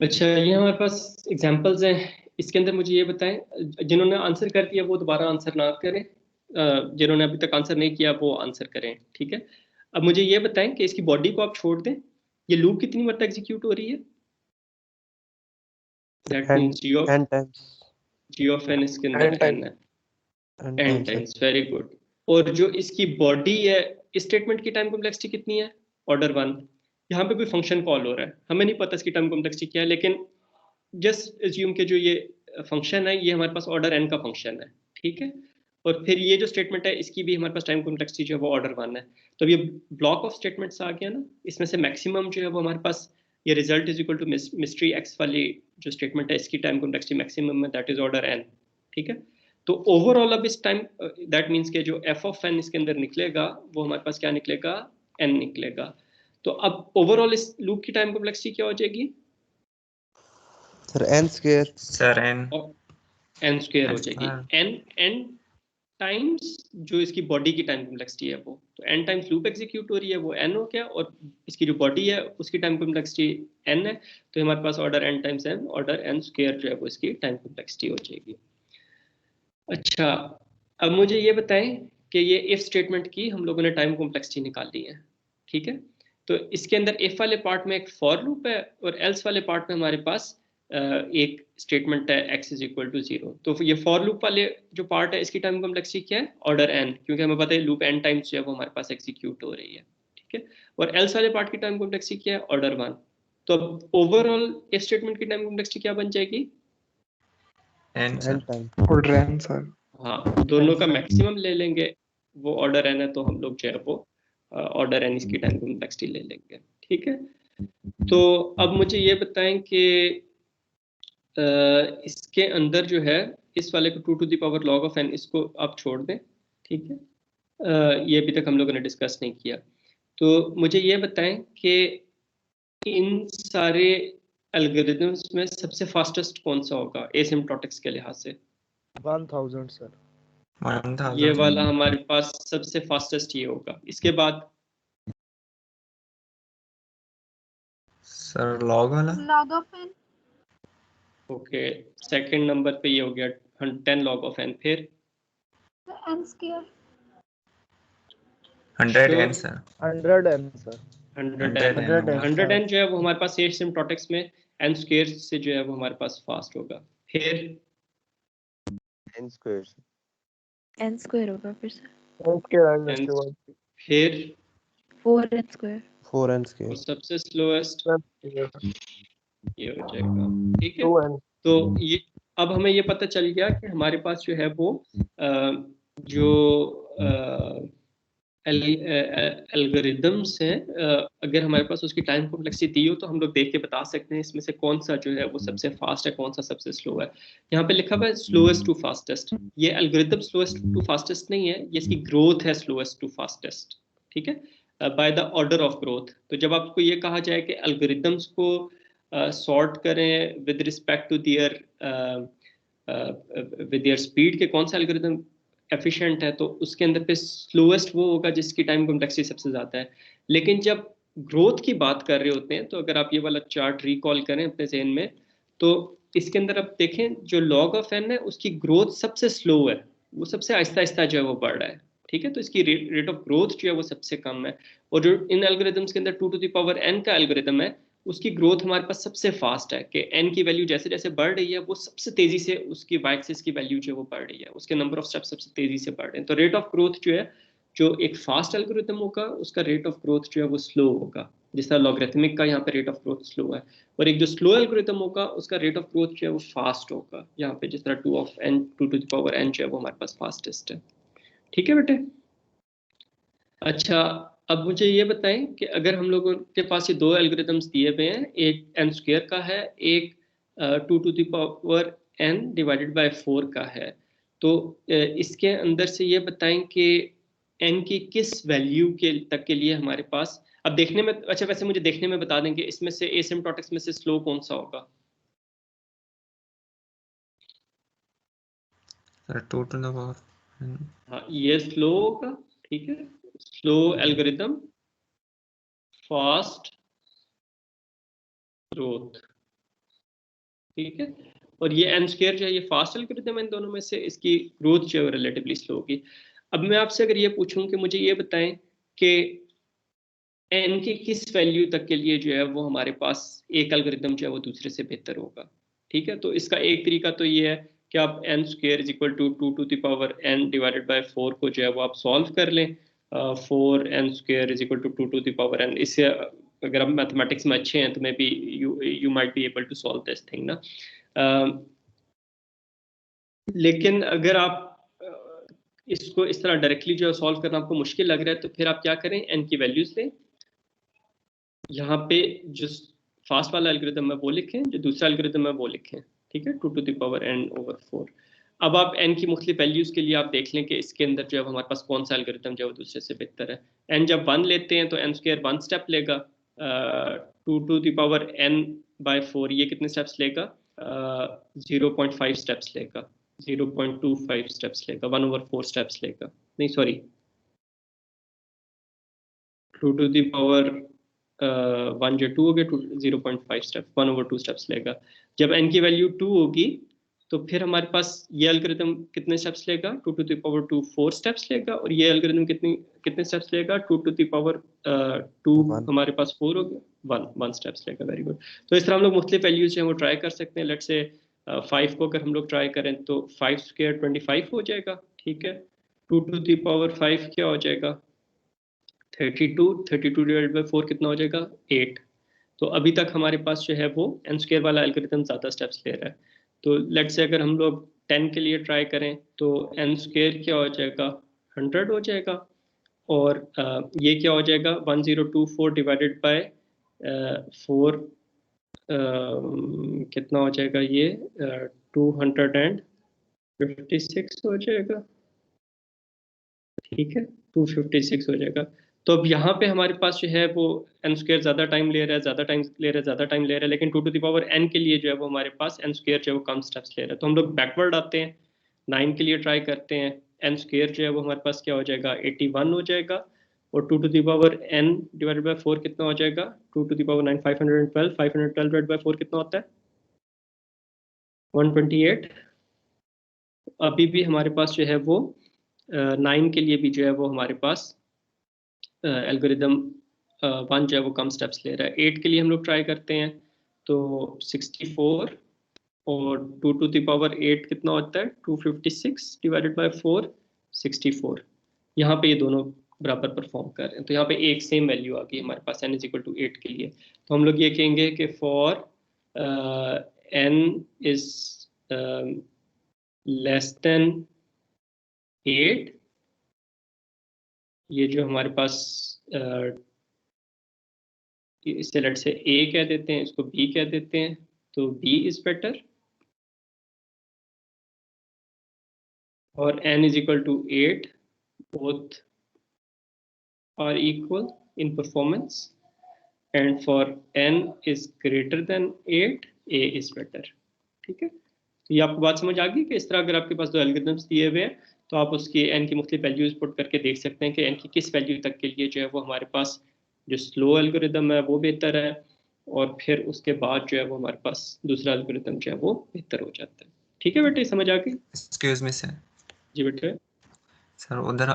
अच्छा, ये हमारे पास एग्जांपल्स हैं। इसके अंदर मुझे ये बताएं, जिन्होंने आंसर कर दिया वो दोबारा आंसर ना करें, जिन्होंने अभी तक आंसर नहीं किया वो आंसर करें, ठीक है। अब मुझे ये बताएं कि इसकी बॉडी को आप छोड़ दें, ये लूप कितनी बार एग्जीक्यूट हो रही है? That n means n times g of n इसके अंदर n एन है, n n times times, very good. और जो इसकी बॉडी है, इस स्टेटमेंट की टाइम कॉम्प्लेक्सिटी कितनी है? ऑर्डर 1। यहाँ पे कोई फंक्शन कॉल हो रहा है, हमें नहीं पता इसकी टाइम कॉम्प्लेक्सिटी क्या है, लेकिन जस्ट एज्यूम के जो ये फंक्शन है ये हमारे पास ऑर्डर एन का फंक्शन है, ठीक है। और फिर ये जो स्टेटमेंट है इसकी भी हमारे पास टाइम कॉम्प्लेक्सिटी जो है वो ऑर्डर 1 है। तो अब ये ब्लॉक ऑफ स्टेटमेंट्स आ गया ना, इसमें से मैक्सिमम जो है वो हमारे पास ये result is equal to mystery x वाली जो स्टेटमेंट है इसकी टाइम कॉम्प्लेक्सिटी मैक्सिमम है, दैट इज ऑर्डर एन, ठीक है। तो ओवरऑल अब इस टाइम दैट मीन्स के जो एफ ऑफ एन इसके अंदर निकलेगा वो हमारे पास क्या निकलेगा? एन निकलेगा। तो अब ओवरऑल इस लूप की टाइम कॉम्प्लेक्सिटी क्या हो जाएगी? Sir n square sir n n square हो जाएगी। एन एन टाइम्स जो इसकी बॉडी की टाइम कॉम्प्लेक्सिटी है वो, तो एन टाइम्स लूप एग्जीक्यूट हो रही है वो एन हो गया, और इसकी जो बॉडी है उसकी टाइम कॉम्प्लेक्सिटी एन है, तो हमारे पास order n times n, order n square जो है वो इसकी टाइम कॉम्प्लेक्सिटी हो जाएगी। अच्छा, अब मुझे ये बताएं कि ये इफ स्टेटमेंट की हम लोगों ने टाइम कॉम्प्लेक्सिटी निकाली है, ठीक है। तो इसके अंदर इफ वाले पार्ट में एक फॉर लूप है और एल्स वाले पार्ट में हमारे पास एक स्टेटमेंट है x इज इक्वल टू 0। तो ये फॉर लूप वाले जो पार्ट है इसकी टाइम कॉम्प्लेक्सिटी क्या है? ऑर्डर n, क्योंकि हमें पता है लूप n टाइम्स जो है वो हमारे पास एग्जीक्यूट हो रही है, ठीक है। और एल्स वाले पार्ट की टाइम कॉम्प्लेक्सिटी क्या है? ऑर्डर 1। तो अब ओवरऑल इफ स्टेटमेंट की टाइम कॉम्प्लेक्सिटी क्या बन जाएगी? N n sir times order n sir. हाँ, दोनों का मैक्सिमम ले लेंगे, वो ऑर्डर एन है तो हम लोग जो है वो ऑर्डर एन इसकी टाइम कॉम्प्लेक्सिटी ले लेंगे, ठीक है। तो अब मुझे ये बताएं कि इसके अंदर जो है इस वाले को 2 to the power log of n इसको आप छोड़ दें, ठीक है। ये अभी तक हम लोगों ने डिस्कस नहीं किया। तो मुझे ये बताएं कि इन सारे एल्गोरिदम्स में सबसे फास्टेस्ट कौन सा होगा एसिम्प्टोटिक्स के लिहाज से? 1000 सर। ये 1000 वाला हमारे पास सबसे फास्टेस्ट ये होगा। इसके बाद सर लॉग वाला log of n okay, second number पे ये हो गया 10 log ऑफ n। फिर n square 100 n sir 100n sir. 100 n जो है वो हमारे पास एसिम्प्टोटिक्स में n स्क्वायर से जो है वो हमारे पास फास्ट होगा। फिर n square n square होगा फिर से उसके बाद n, उसके बाद फिर 4n square 4n और square सबसे स्लोएस्ट ये हो जाएगा, ठीक है। 2n तो ये अब हमें ये पता चल गया कि हमारे पास जो है वो जो एल्गोरिदम्स हैं, अगर हमारे पास उसकी टाइम कॉम्प्लेक्सिटी दी हो तो हम लोग देख के बता सकते हैं इसमें से कौन सा जो है वो सबसे फास्ट है, कौन सा सबसे स्लो है। यहाँ पे लिखा हुआ है स्लोएस्ट टू फास्टेस्ट। ये एल्गोरिदम स्लोएस्ट टू फास्टेस्ट नहीं है, ये इसकी ग्रोथ है स्लोएस्ट टू फास्टेस्ट, ठीक है, by the order of growth. तो जब आपको ये कहा जाए कि एल्गोरिदम्स को सॉर्ट करें with respect to their speed के कौन सा एल्गोरिदम एफिशिएंट है, तो उसके अंदर पे स्लोएस्ट वो होगा जिसकी टाइम कॉम्प्लेक्सिटी सबसे ज़्यादा है। लेकिन जब ग्रोथ की बात कर रहे होते हैं तो अगर आप ये वाला चार्ट रिकॉल करें अपने जहन में, तो इसके अंदर आप देखें जो लॉग ऑफ एन है उसकी ग्रोथ सबसे स्लो है, वो सबसे आहिस्ता आहिस्ता जो है वो बढ़ रहा है, ठीक है। तो इसकी रेट ऑफ ग्रोथ जो है वो सबसे कम है। और जो इन एल्गोरिदम्स के अंदर 2 टू द पावर n का एल्गोरिदम है उसकी ग्रोथ हमारे पास सबसे फास्ट है कि n की वैल्यू जैसे जैसे बढ़ रही है वो सबसे तेजी से उसकी वाई एक्सिस की वैल्यू जो है वो बढ़ रही है, उसके नंबर ऑफ स्टेप्स सबसे तेजी से बढ़ रहे हैं। तो रेट ऑफ ग्रोथ जो है, जो एक फास्ट एल्गोरिदम होगा उसका रेट ऑफ ग्रोथ जो है वो स्लो होगा, जिस तरह लॉगरिथमिक का यहाँ पे रेट ऑफ ग्रोथ स्लो है। और एक जो स्लो एल्गोरिदम होगा उसका रेट ऑफ ग्रोथ जो है वो फास्ट होगा, यहाँ पे जिस तरह 2 टू द पावर n जो है वो हमारे पास फास्टेस्ट है, ठीक है बेटे। अच्छा, अब मुझे ये बताएं कि अगर हम लोगों के पास ये दो एल्गोरिदम्स दिए हुए हैं, एक n स्क्वायर का है, एक 2 to the power n divided by 4 का है, तो इसके अंदर से ये बताएं कि n की किस वैल्यू के तक के लिए हमारे पास अब देखने में, अच्छा वैसे मुझे देखने में बता दें कि इसमें से एसिम्प्टोटिक्स में से स्लो कौन सा होगा? सर 2 टू द पावर हाँ, ये स्लो होगा, ठीक है। स्लो एल्गोरिदम, फास्ट ग्रोथ, ठीक है। और ये n स्क्वायर जो है ये फास्ट एल्गोरिथम है इन दोनों में से, इसकी ग्रोथ जो है रिलेटिवली स्लो होगी। अब मैं आपसे अगर ये पूछूं कि मुझे ये बताएं कि n की किस वैल्यू तक के लिए जो है वो हमारे पास एक एल्गोरिथम जो है वो दूसरे से बेहतर होगा। ठीक है, तो इसका एक तरीका तो ये है कि आप n square is equal to 2 to the power n divided by 4 को जो है वो आप सॉल्व कर लें। 4n square is equal to 2 to the power n। इससे अगर आप मैथमेटिक्स में अच्छे हैं तो maybe you might be able to solve this thing ना। लेकिन अगर आप इसको इस तरह डायरेक्टली जो है सॉल्व करना आपको मुश्किल लग रहा है तो फिर आप क्या करें, n की वैल्यूज लें, यहाँ पे जो फास्ट वाला एल्गोरिथम है वो लिखें, जो दूसरा एल्गोरिथम है वो लिखें। ठीक है, 2 to the power n over 4। अब आप n की मुख्तलिफ वैल्यूज के लिए आप देख लें कि इसके अंदर जो है हमारे पास कौन सा एल्गोरिथम जो है वो दूसरे से बेहतर है। n जब 1 लेते हैं तो n स्क्वायर 1 स्टेप लेगा, 2 to the power n by 4 ये कितने स्टेप्स लेगा, 0.5 स्टेप्स लेगा, 0.25 स्टेप्स लेगा, 1 ओवर 4 स्टेप्स लेगा, नहीं सॉरी 2 टू द पावर 1 जो 2 हो गया, 0.5 स्टेप, 1 ओवर 2 स्टेप्स लेगा। जब n की वैल्यू 2 होगी तो फिर हमारे पास ये एल्गोरिथम कितने स्टेप्स लेगा, 2 टू द पावर 2 4 स्टेप्स लेगा, और ये एल्गोरिथम कितने स्टेप्स लेगा, 2 टू द पावर 2 हमारे पास 4 हो गया, 1 स्टेप्स लेगा। Very good. तो इस तरह हम लोग मुख्तलिफ वैल्यूज जो है वो ट्राई कर सकते हैं। लेट्स से 5 को अगर हम लोग ट्राई करें तो 5 स्क्वायर 25 हो जाएगा। ठीक है, 2 टू द पावर 5 क्या हो जाएगा, 32, 32 डिवाइड बाई 4 कितना हो जाएगा, 8। तो अभी तक हमारे पास जो है वो n स्क्वायर वाला एल्गोरिथम ज़्यादा स्टेप्स ले रहा है। तो लेट्स से अगर हम लोग 10 के लिए ट्राई करें तो n स्क्वायर क्या हो जाएगा, 100 हो जाएगा, और ये क्या हो जाएगा, 1024 डिवाइडेड बाय 4 कितना हो जाएगा, ये 256 हो जाएगा। ठीक है, 256 हो जाएगा। तो अब यहाँ पे हमारे पास जो है वो n स्क्वायर ज़्यादा टाइम ले रहा है, ज़्यादा टाइम ले रहा है, ज़्यादा टाइम ले रहा है, लेकिन 2 टू द पावर n के लिए जो है वो हमारे पास n स्क्वायर जो है वो कम स्टेप्स ले रहा है। तो हम लोग बैकवर्ड आते हैं, 9 के लिए ट्राई करते हैं, n स्क्वायर जो है वो हमारे पास क्या हो जाएगा, 81 हो जाएगा, और 2 to the power n divided by 4 कितना हो जाएगा, 2 to the power 9 512, 512 divide by 4 कितना होता है, 128। अभी भी हमारे पास जो है वो 9 के लिए भी जो है वो हमारे पास एल्गोरिदम 1 जो है वो कम स्टेप्स ले रहा है। 8 के लिए हम लोग ट्राई करते हैं तो 64, और 2 टू द पावर 8 कितना होता है, 256 डिवाइडेड बाय 4 64। यहाँ पे ये दोनों बराबर परफॉर्म कर रहे हैं, तो यहाँ पे एक सेम वैल्यू आ गई हमारे पास n इज इक्वल टू 8 के लिए। तो हम लोग ये कहेंगे कि for n is less than 8, ये जो हमारे पास इसे लेट से a कह देते हैं, इसको b कह देते हैं, तो b इज बेटर, और n is equal to 8, both are equal in performance, and for n is greater than 8 a is better। ठीक है, तो ये आपको बात समझ आ गई कि इस तरह अगर आपके पास दो एल्गोरिथम्स दिए हुए हैं तो आप उसकी n की मुख्तलिफ वैल्यूज पुट करके देख सकते हैं कि n की किस वैल्यू तक के लिए जो है वो हमारे पास जो स्लो एल्गोरिथम है वो बेहतर है, और फिर उसके बाद जो है वो हमारे पास दूसरा एल्गोरिथम जो है वो बेहतर हो जाता है। ठीक है बेटे, समझ आ गई? Excuse me sir. जी बेटे। सर उधर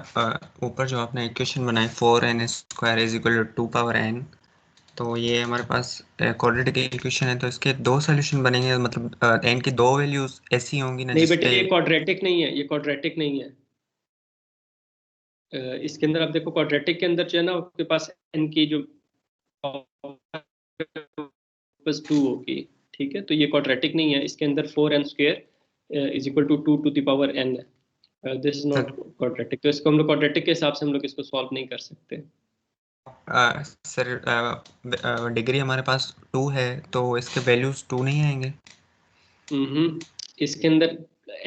ऊपर जो आपने इक्वेशन बनाई 4n square is equal to 2 power n, तो ये हमारे पास क्वाड्रेटिक इक्वेशन है, तो इसके दो सॉल्यूशन बनेंगे, मतलब n की दो वैल्यूज ऐसी होंगी ना नहीं जिस बेटे, पे ये क्वाड्रेटिक नहीं है, ये क्वाड्रेटिक नहीं है। इसके अंदर आप देखो क्वाड्रेटिक के अंदर जो है ना आपके पास n की जो बस 2 होगी। ठीक है, तो ये क्वाड्रेटिक नहीं है, इसके अंदर 4n square is equal to 2 to the power n है। दिस इज नॉट क्वाड्रेटिक, तो इसको हम लोग क्वाड्रेटिक के हिसाब से हम लोग इसको सॉल्व नहीं कर सकते। सर डिग्री हमारे पास 2 है, तो इसके वैल्यूज 2 नहीं आएंगे। इसके अंदर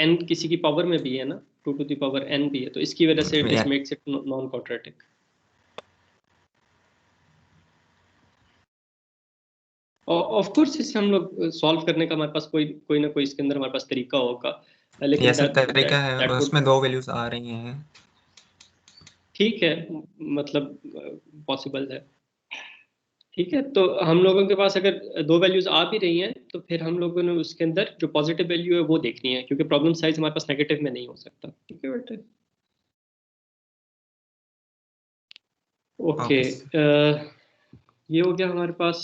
n किसी की पावर में भी है ना, 2 टू द पावर n भी है, तो इसकी वजह से this makes it non quadratic. Of course इसे हम लोग सॉल्व करने का हमारे पास कोई ना कोई इसके अंदर हमारे पास तरीका होगा, लेकिन ऐसा तरीका है, उसमें दो वैल्यूज आ रही हैं। ठीक है, मतलब पॉसिबल है। ठीक है, तो हम लोगों के पास अगर दो वैल्यूज आ भी रही हैं तो फिर हम लोगों ने उसके अंदर जो पॉजिटिव वैल्यू है वो देखनी है, क्योंकि प्रॉब्लम साइज हमारे पास नेगेटिव में नहीं हो सकता। ठीक है बेटे, ओके। ओके ये हो गया हमारे पास